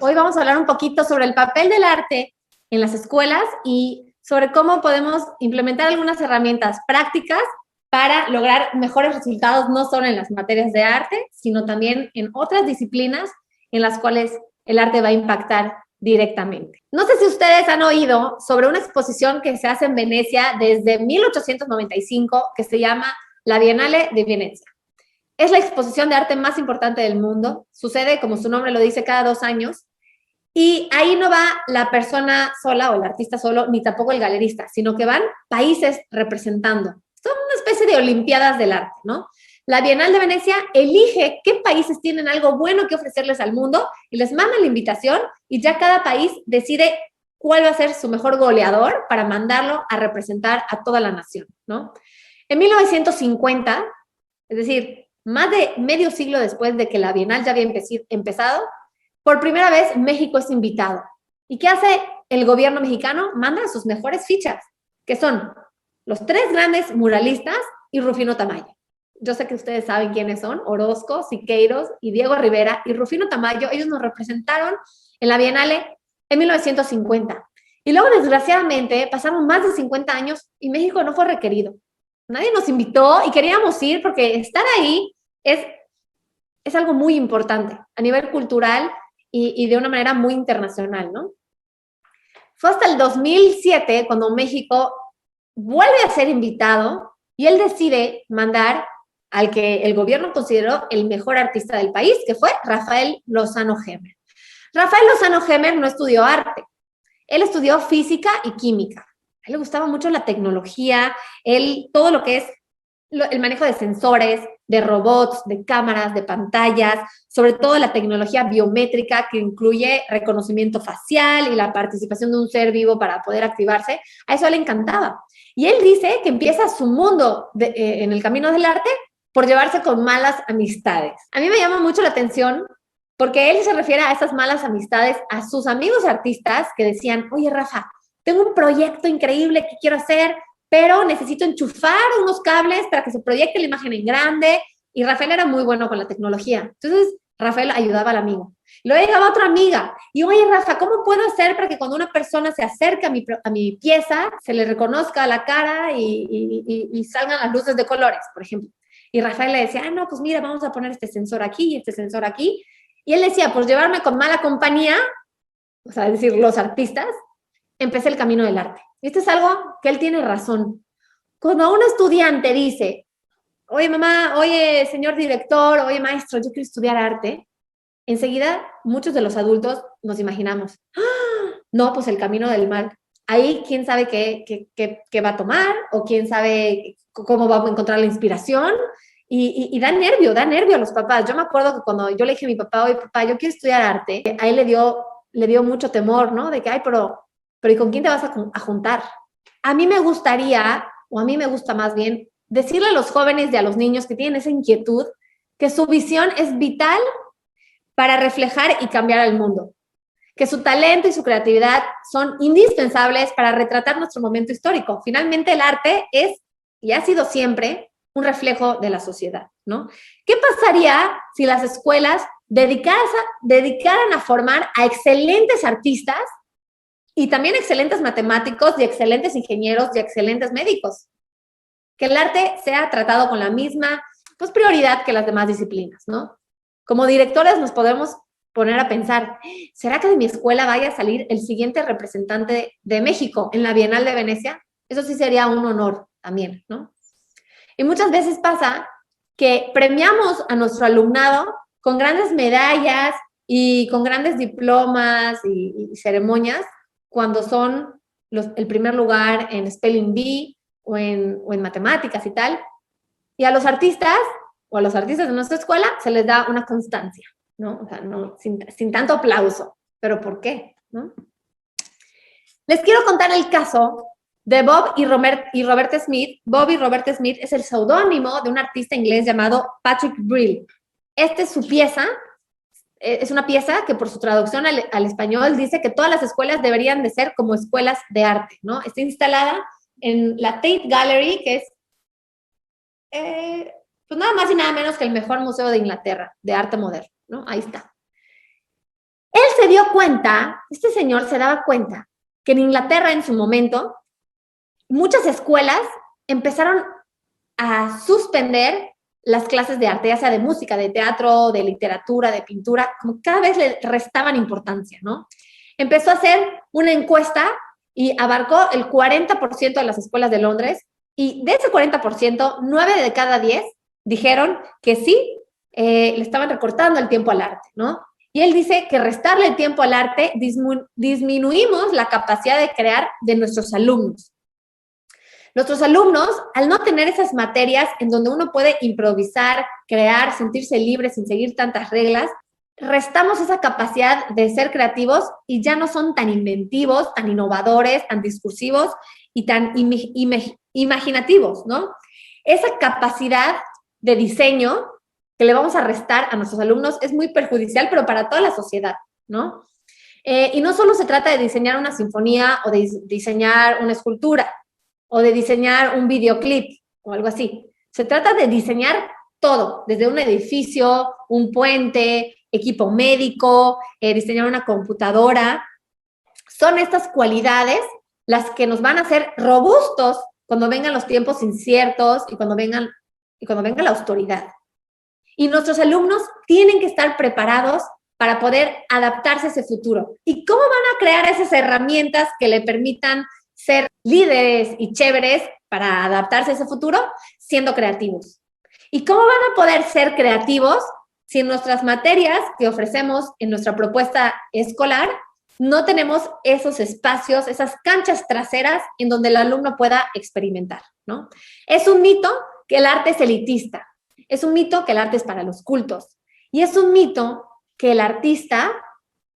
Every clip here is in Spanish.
Hoy vamos a hablar un poquito sobre el papel del arte en las escuelas y sobre cómo podemos implementar algunas herramientas prácticas para lograr mejores resultados, no solo en las materias de arte, sino también en otras disciplinas en las cuales el arte va a impactar directamente. No sé si ustedes han oído sobre una exposición que se hace en Venecia desde 1895 que se llama la Bienale de Venecia. Es la exposición de arte más importante del mundo. Sucede, como su nombre lo dice, cada 2 años. Y ahí no va la persona sola o el artista solo, ni tampoco el galerista, sino que van países representando. Son una especie de olimpiadas del arte, ¿no? La Bienal de Venecia elige qué países tienen algo bueno que ofrecerles al mundo y les manda la invitación y ya cada país decide cuál va a ser su mejor goleador para mandarlo a representar a toda la nación, ¿no? En 1950, es decir, más de medio siglo después de que la Bienal ya había empezado, por primera vez México es invitado. ¿Y qué hace el gobierno mexicano? Manda a sus mejores fichas, que son los 3 grandes muralistas y Rufino Tamayo. Yo sé que ustedes saben quiénes son, Orozco, Siqueiros y Diego Rivera y Rufino Tamayo. Ellos nos representaron en la Bienale en 1950. Y luego, desgraciadamente, pasaron más de 50 años y México no fue requerido. Nadie nos invitó y queríamos ir porque estar ahí es algo muy importante a nivel cultural y de una manera muy internacional, ¿no? Fue hasta el 2007 cuando México vuelve a ser invitado y él decide mandar al que el gobierno consideró el mejor artista del país, que fue Rafael Lozano Hemer. Rafael Lozano Hemer no estudió arte, él estudió física y química. A él le gustaba mucho la tecnología, todo lo que es el manejo de sensores, de robots, de cámaras, de pantallas, sobre todo la tecnología biométrica que incluye reconocimiento facial y la participación de un ser vivo para poder activarse. A eso le encantaba. Y él dice que empieza su mundo en el camino del arte por llevarse con malas amistades. A mí me llama mucho la atención porque él se refiere a esas malas amistades a sus amigos artistas que decían, oye, Rafa, tengo un proyecto increíble que quiero hacer, pero necesito enchufar unos cables para que se proyecte la imagen en grande. Y Rafael era muy bueno con la tecnología. Entonces, Rafael ayudaba al amigo. Luego llegaba otra amiga. Y, oye, Rafa, ¿cómo puedo hacer para que cuando una persona se acerque a mi pieza, se le reconozca la cara y salgan las luces de colores, por ejemplo? Y Rafael le decía, no, pues mira, vamos a poner este sensor aquí y este sensor aquí. Y él decía, por llevarme con mala compañía, o sea, es decir, los artistas, empecé el camino del arte. Y esto es algo que él tiene razón. Cuando un estudiante dice, oye mamá, oye señor director, oye maestro, yo quiero estudiar arte, enseguida muchos de los adultos nos imaginamos, ¡ah! No, pues el camino del mal. Ahí quién sabe qué va a tomar o quién sabe cómo va a encontrar la inspiración y da nervio a los papás. Yo me acuerdo que cuando yo le dije a mi papá, oye papá, yo quiero estudiar arte, a él le dio mucho temor, ¿no? De que, ay, pero ¿y con quién te vas a juntar? A mí me gustaría, o a mí me gusta más bien, decirle a los jóvenes y a los niños que tienen esa inquietud que su visión es vital para reflejar y cambiar el mundo, que su talento y su creatividad son indispensables para retratar nuestro momento histórico. Finalmente, el arte es, y ha sido siempre, un reflejo de la sociedad, ¿no? ¿Qué pasaría si las escuelas dedicaran a formar a excelentes artistas y también excelentes matemáticos y excelentes ingenieros y excelentes médicos? Que el arte sea tratado con la misma prioridad que las demás disciplinas, ¿no? Como directores nos podemos poner a pensar, ¿será que de mi escuela vaya a salir el siguiente representante de México en la Bienal de Venecia? Eso sí sería un honor también, ¿no? Y muchas veces pasa que premiamos a nuestro alumnado con grandes medallas y con grandes diplomas y ceremonias cuando son el primer lugar en Spelling Bee o en matemáticas y tal. Y a los artistas, o a los artistas de nuestra escuela, se les da una constancia, ¿no? O sea, no, sin tanto aplauso. ¿Pero por qué? ¿No? Les quiero contar el caso de Bob y Robert Smith. Bob y Robert Smith es el seudónimo de un artista inglés llamado Patrick Brill. Esta es su pieza. Es una pieza que por su traducción al español dice que todas las escuelas deberían de ser como escuelas de arte, ¿no? Está instalada en la Tate Gallery, que es pues nada más y nada menos que el mejor museo de Inglaterra de arte moderno, ¿no? Ahí está. Él se dio cuenta, este señor se daba cuenta, que en Inglaterra en su momento, muchas escuelas empezaron a suspender las clases de arte, ya sea de música, de teatro, de literatura, de pintura, como cada vez le restaban importancia, ¿no? Empezó a hacer una encuesta y abarcó el 40% de las escuelas de Londres, y de ese 40%, 9 de cada 10 dijeron que sí, le estaban recortando el tiempo al arte, ¿no? Y él dice que restarle el tiempo al arte disminuimos la capacidad de crear de nuestros alumnos. Nuestros alumnos, al no tener esas materias en donde uno puede improvisar, crear, sentirse libre sin seguir tantas reglas, restamos esa capacidad de ser creativos y ya no son tan inventivos, tan innovadores, tan discursivos y tan imaginativos, ¿no? Esa capacidad de diseño que le vamos a restar a nuestros alumnos es muy perjudicial, pero para toda la sociedad, ¿no? Y no solo se trata de diseñar una sinfonía o de diseñar una escultura o de diseñar un videoclip o algo así. Se trata de diseñar todo, desde un edificio, un puente, equipo médico, diseñar una computadora. Son estas cualidades las que nos van a hacer robustos cuando vengan los tiempos inciertos y cuando venga la autoridad. Y nuestros alumnos tienen que estar preparados para poder adaptarse a ese futuro. ¿Y cómo van a crear esas herramientas que le permitan ser líderes y chéveres para adaptarse a ese futuro? Siendo creativos. ¿Y cómo van a poder ser creativos si en nuestras materias que ofrecemos en nuestra propuesta escolar no tenemos esos espacios, esas canchas traseras en donde el alumno pueda experimentar, ¿no? Es un mito que el arte es elitista. Es un mito que el arte es para los cultos. Y es un mito que el artista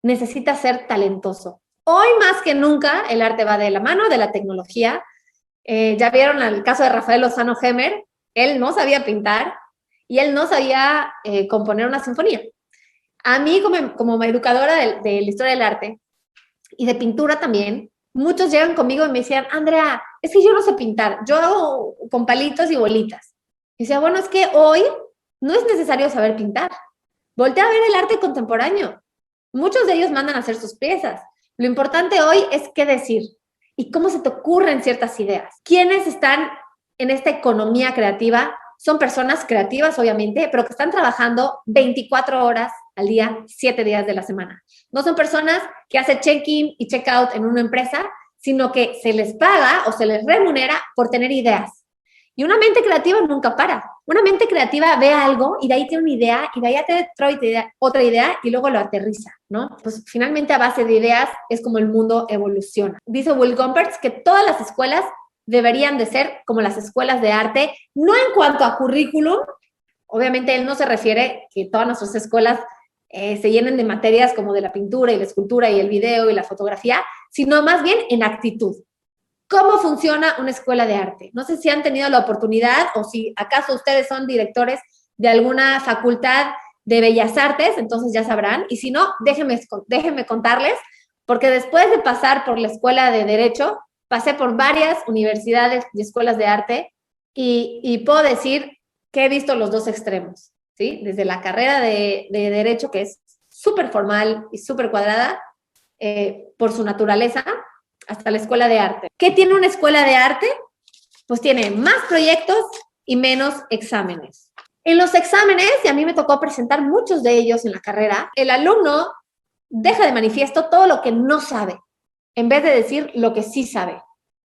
necesita ser talentoso. Hoy más que nunca el arte va de la mano de la tecnología. Ya vieron el caso de Rafael Lozano Hemer. Él no sabía pintar y él no sabía componer una sinfonía. A mí, como educadora de la historia del arte y de pintura también, muchos llegan conmigo y me decían, Andrea, es que yo no sé pintar, yo hago con palitos y bolitas. Y decía, bueno, es que hoy no es necesario saber pintar. Voltea a ver el arte contemporáneo. Muchos de ellos mandan a hacer sus piezas. Lo importante hoy es qué decir y cómo se te ocurren ciertas ideas. ¿Quiénes están en esta economía creativa? Son personas creativas, obviamente, pero que están trabajando 24 horas al día, 7 días de la semana. No son personas que hacen check-in y check-out en una empresa, sino que se les paga o se les remunera por tener ideas. Y una mente creativa nunca para. Una mente creativa ve algo y de ahí tiene una idea y de ahí te trae otra idea y luego lo aterriza, ¿no? Pues finalmente a base de ideas es como el mundo evoluciona. Dice Will Gompertz que todas las escuelas deberían de ser como las escuelas de arte, no en cuanto a currículum. Obviamente él no se refiere que todas nuestras escuelas se llenen de materias como de la pintura y la escultura y el video y la fotografía, sino más bien en actitud. ¿Cómo funciona una escuela de arte? No sé si han tenido la oportunidad o si acaso ustedes son directores de alguna facultad de Bellas Artes, entonces ya sabrán. Y si no, déjenme contarles, porque después de pasar por la escuela de Derecho, pasé por varias universidades y escuelas de arte y puedo decir que he visto los dos extremos, ¿sí? Desde la carrera de Derecho, que es súper formal y súper cuadrada por su naturaleza, hasta la escuela de arte. ¿Qué tiene una escuela de arte? Pues tiene más proyectos y menos exámenes. En los exámenes, y a mí me tocó presentar muchos de ellos en la carrera, el alumno deja de manifiesto todo lo que no sabe, en vez de decir lo que sí sabe.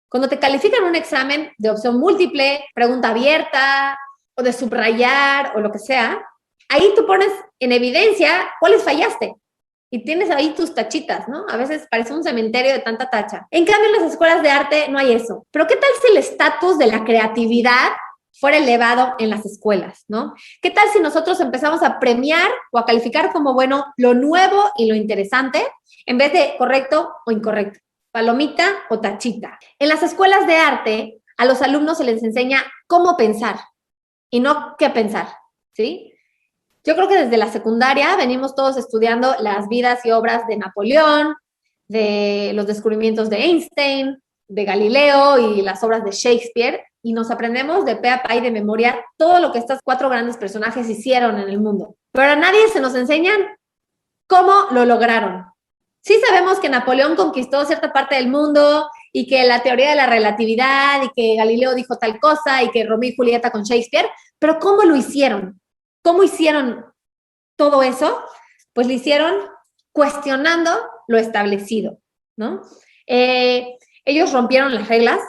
Cuando te califican un examen de opción múltiple, pregunta abierta, o de subrayar, o lo que sea, ahí tú pones en evidencia cuáles fallaste. Y tienes ahí tus tachitas, ¿no? A veces parece un cementerio de tanta tacha. En cambio, en las escuelas de arte no hay eso. Pero ¿qué tal si el estatus de la creatividad fuera elevado en las escuelas, ¿no? ¿Qué tal si nosotros empezamos a premiar o a calificar como bueno lo nuevo y lo interesante en vez de correcto o incorrecto, palomita o tachita? En las escuelas de arte, a los alumnos se les enseña cómo pensar y no qué pensar, ¿sí? Yo creo que desde la secundaria venimos todos estudiando las vidas y obras de Napoleón, de los descubrimientos de Einstein, de Galileo y las obras de Shakespeare, y nos aprendemos de pe a pa y de memoria todo lo que estos 4 grandes personajes hicieron en el mundo. Pero a nadie se nos enseñan ¿Cómo lo lograron? Sí sabemos que Napoleón conquistó cierta parte del mundo y que la teoría de la relatividad y que Galileo dijo tal cosa y que Romeo y Julieta con Shakespeare, pero ¿cómo lo hicieron? ¿Cómo hicieron todo eso? Pues lo hicieron cuestionando lo establecido, ¿no? Ellos rompieron las reglas,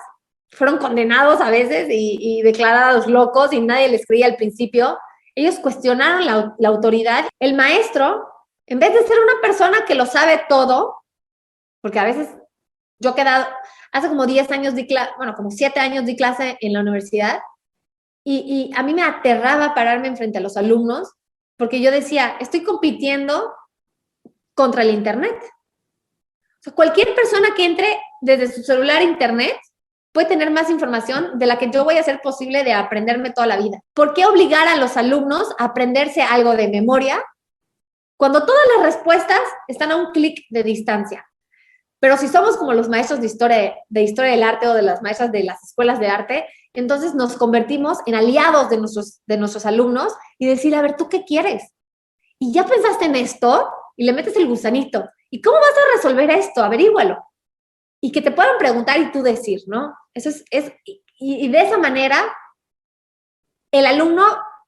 fueron condenados a veces y declarados locos y nadie les creía al principio. Ellos cuestionaron la autoridad. El maestro, en vez de ser una persona que lo sabe todo, porque a veces yo he quedado, hace como 10 años di clase, bueno, como 7 años di clase en la universidad y a mí me aterraba pararme enfrente a los alumnos porque yo decía, estoy compitiendo contra el internet. O sea, cualquier persona que entre desde su celular a internet puede tener más información de la que yo voy a hacer posible de aprenderme toda la vida. ¿Por qué obligar a los alumnos a aprenderse algo de memoria cuando todas las respuestas están a un clic de distancia? Pero si somos como los maestros de historia del arte o de las maestras de las escuelas de arte, entonces nos convertimos en aliados de nuestros alumnos y decir, a ver, ¿tú qué quieres? ¿Y ya pensaste en esto? Y le metes el gusanito. ¿Y cómo vas a resolver esto? Averígualo. Y que te puedan preguntar y tú decir, ¿no? Eso y de esa manera, el alumno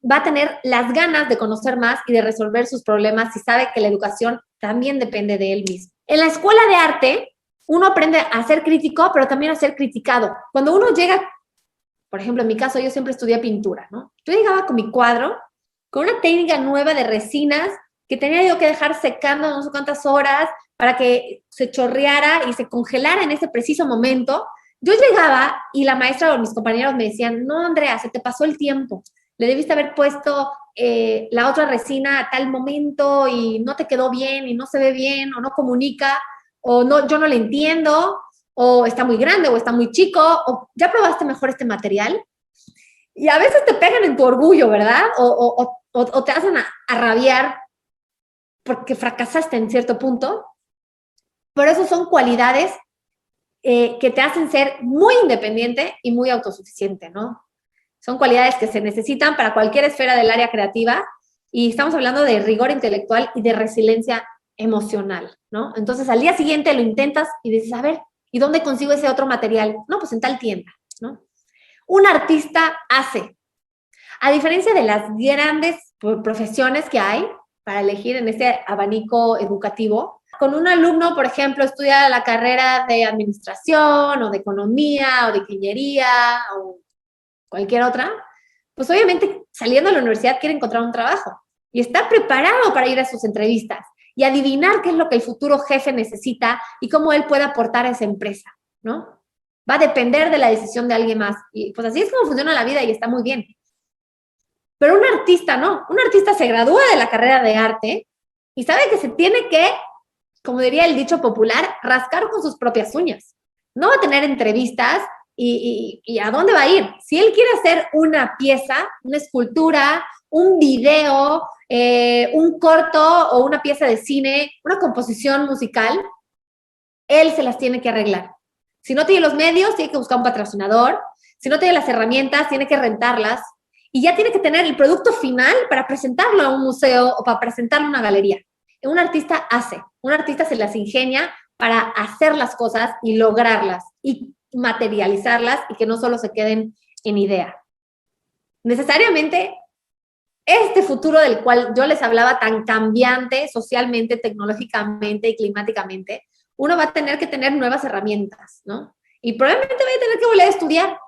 va a tener las ganas de conocer más y de resolver sus problemas si sabe que la educación también depende de él mismo. En la escuela de arte, uno aprende a ser crítico, pero también a ser criticado. Cuando uno llega, por ejemplo, en mi caso, yo siempre estudié pintura, ¿no? Yo llegaba con mi cuadro, con una técnica nueva de resinas que tenía yo que dejar secando no sé cuántas horas para que se chorreara y se congelara en ese preciso momento. Yo llegaba y la maestra o mis compañeros me decían, no, Andrea, se te pasó el tiempo. Le debiste haber puesto la otra resina a tal momento y no te quedó bien y no se ve bien o no comunica o no, yo no le entiendo o está muy grande o está muy chico o ya probaste mejor este material. Y a veces te pegan en tu orgullo, ¿verdad? O te hacen a rabiar porque fracasaste en cierto punto. Pero eso son cualidades que te hacen ser muy independiente y muy autosuficiente, ¿no? Son cualidades que se necesitan para cualquier esfera del área creativa y estamos hablando de rigor intelectual y de resiliencia emocional, ¿no? Entonces, al día siguiente lo intentas y dices, a ver, ¿y dónde consigo ese otro material? No, pues en tal tienda, ¿no? Un artista hace. A diferencia de las grandes profesiones que hay para elegir en este abanico educativo, con un alumno, por ejemplo, estudia la carrera de administración o de economía o de ingeniería o cualquier otra, pues obviamente saliendo de la universidad quiere encontrar un trabajo y está preparado para ir a sus entrevistas y adivinar qué es lo que el futuro jefe necesita y cómo él puede aportar a esa empresa, ¿no? Va a depender de la decisión de alguien más. Y pues así es como funciona la vida y está muy bien. Pero un artista no. Un artista se gradúa de la carrera de arte y sabe que se tiene que, como diría el dicho popular, rascar con sus propias uñas. No va a tener entrevistas y ¿a dónde va a ir? Si él quiere hacer una pieza, una escultura, un video, un corto o una pieza de cine, una composición musical, él se las tiene que arreglar. Si no tiene los medios, tiene que buscar un patrocinador. Si no tiene las herramientas, tiene que rentarlas. Y ya tiene que tener el producto final para presentarlo a un museo o para presentarlo a una galería. Un artista hace, un artista se las ingenia para hacer las cosas y lograrlas y materializarlas y que no solo se queden en idea. Necesariamente, este futuro del cual yo les hablaba tan cambiante socialmente, tecnológicamente y climáticamente, uno va a tener que tener nuevas herramientas, ¿no? Y probablemente vaya a tener que volver a estudiar.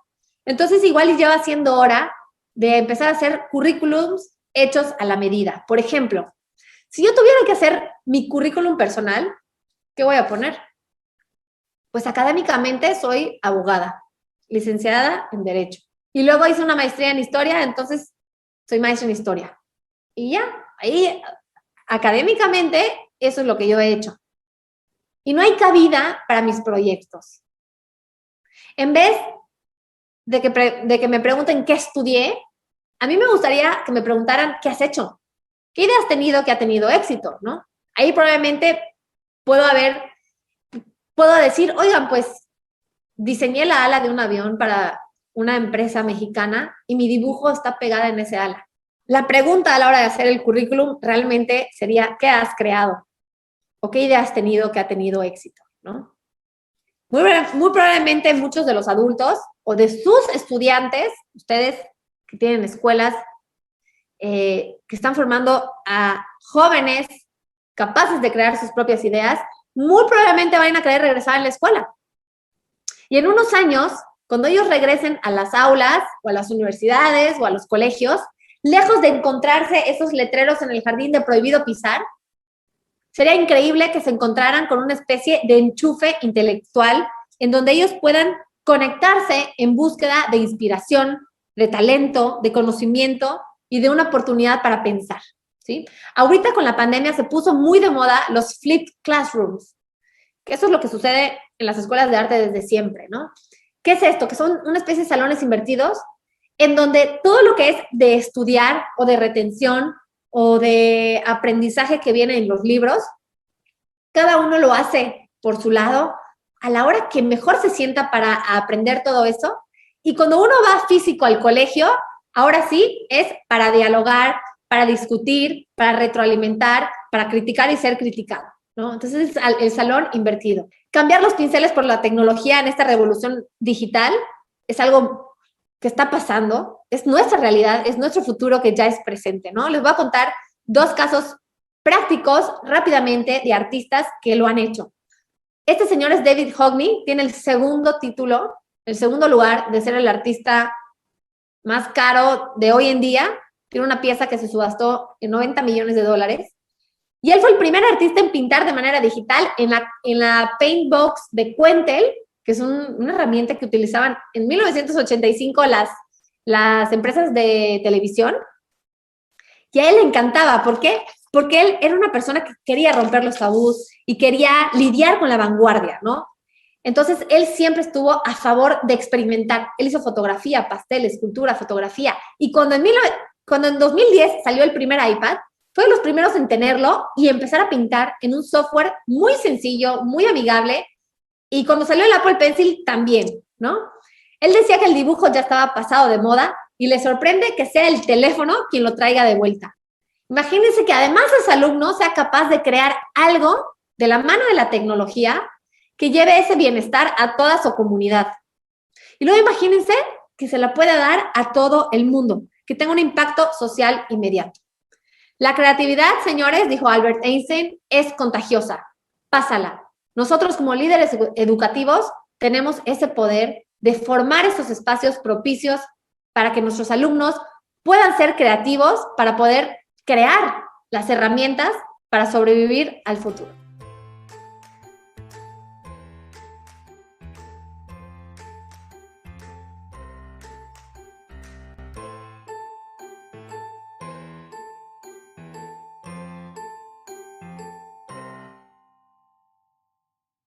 Entonces, igual ya va siendo hora de empezar a hacer currículums hechos a la medida. Por ejemplo, si yo tuviera que hacer mi currículum personal, ¿qué voy a poner? Pues académicamente soy abogada, licenciada en Derecho. Y luego hice una maestría en Historia, entonces soy maestra en Historia. Y ya, ahí académicamente eso es lo que yo he hecho. Y no hay cabida para mis proyectos. En vez de que me pregunten qué estudié, a mí me gustaría que me preguntaran qué has hecho, qué ideas has tenido que ha tenido éxito, ¿no? Ahí probablemente puedo decir, oigan, pues diseñé la ala de un avión para una empresa mexicana y mi dibujo está pegada en ese ala. La pregunta a la hora de hacer el currículum realmente sería, ¿qué has creado? o qué idea has tenido que ha tenido éxito, ¿no? Muy probablemente muchos de los adultos o de sus estudiantes, ustedes que tienen escuelas que están formando a jóvenes capaces de crear sus propias ideas, muy probablemente vayan a querer regresar a la escuela. Y en unos años, cuando ellos regresen a las aulas o a las universidades o a los colegios, lejos de encontrarse esos letreros en el jardín de prohibido pisar, sería increíble que se encontraran con una especie de enchufe intelectual en donde ellos puedan conectarse en búsqueda de inspiración, de talento, de conocimiento y de una oportunidad para pensar, ¿sí? Ahorita con la pandemia se puso muy de moda los flipped classrooms, que eso es lo que sucede en las escuelas de arte desde siempre, ¿no? ¿Qué es esto? Que son una especie de salones invertidos en donde todo lo que es de estudiar o de retención o de aprendizaje que viene en los libros, cada uno lo hace por su lado a la hora que mejor se sienta para aprender todo eso. Y cuando uno va físico al colegio, ahora sí es para dialogar, para discutir, para retroalimentar, para criticar y ser criticado, ¿no? Entonces, es el salón invertido. Cambiar los pinceles por la tecnología en esta revolución digital es algo que está pasando, es nuestra realidad, es nuestro futuro que ya es presente, ¿no? Les voy a contar 2 casos prácticos rápidamente de artistas que lo han hecho. Este señor es David Hockney, tiene el segundo título, el segundo lugar de ser el artista más caro de hoy en día. Tiene una pieza que se subastó en $90 millones. Y él fue el primer artista en pintar de manera digital en la Paintbox de Quentel, que es una herramienta que utilizaban en 1985 las empresas de televisión. Y a él le encantaba. ¿Por qué? Porque él era una persona que quería romper los tabús y quería lidiar con la vanguardia, ¿no? Entonces, él siempre estuvo a favor de experimentar. Él hizo fotografía, pastel, escultura, fotografía. Y cuando en 2010 salió el primer iPad, fue de los primeros en tenerlo y empezar a pintar en un software muy sencillo, muy amigable. Y cuando salió el Apple Pencil, también, ¿no? Él decía que el dibujo ya estaba pasado de moda y le sorprende que sea el teléfono quien lo traiga de vuelta. Imagínense que además ese alumno sea capaz de crear algo de la mano de la tecnología que lleve ese bienestar a toda su comunidad. Y luego imagínense que se la pueda dar a todo el mundo, que tenga un impacto social inmediato. La creatividad, señores, dijo Albert Einstein, es contagiosa. Pásala. Nosotros como líderes educativos tenemos ese poder de formar esos espacios propicios para que nuestros alumnos puedan ser creativos para poder crear las herramientas para sobrevivir al futuro.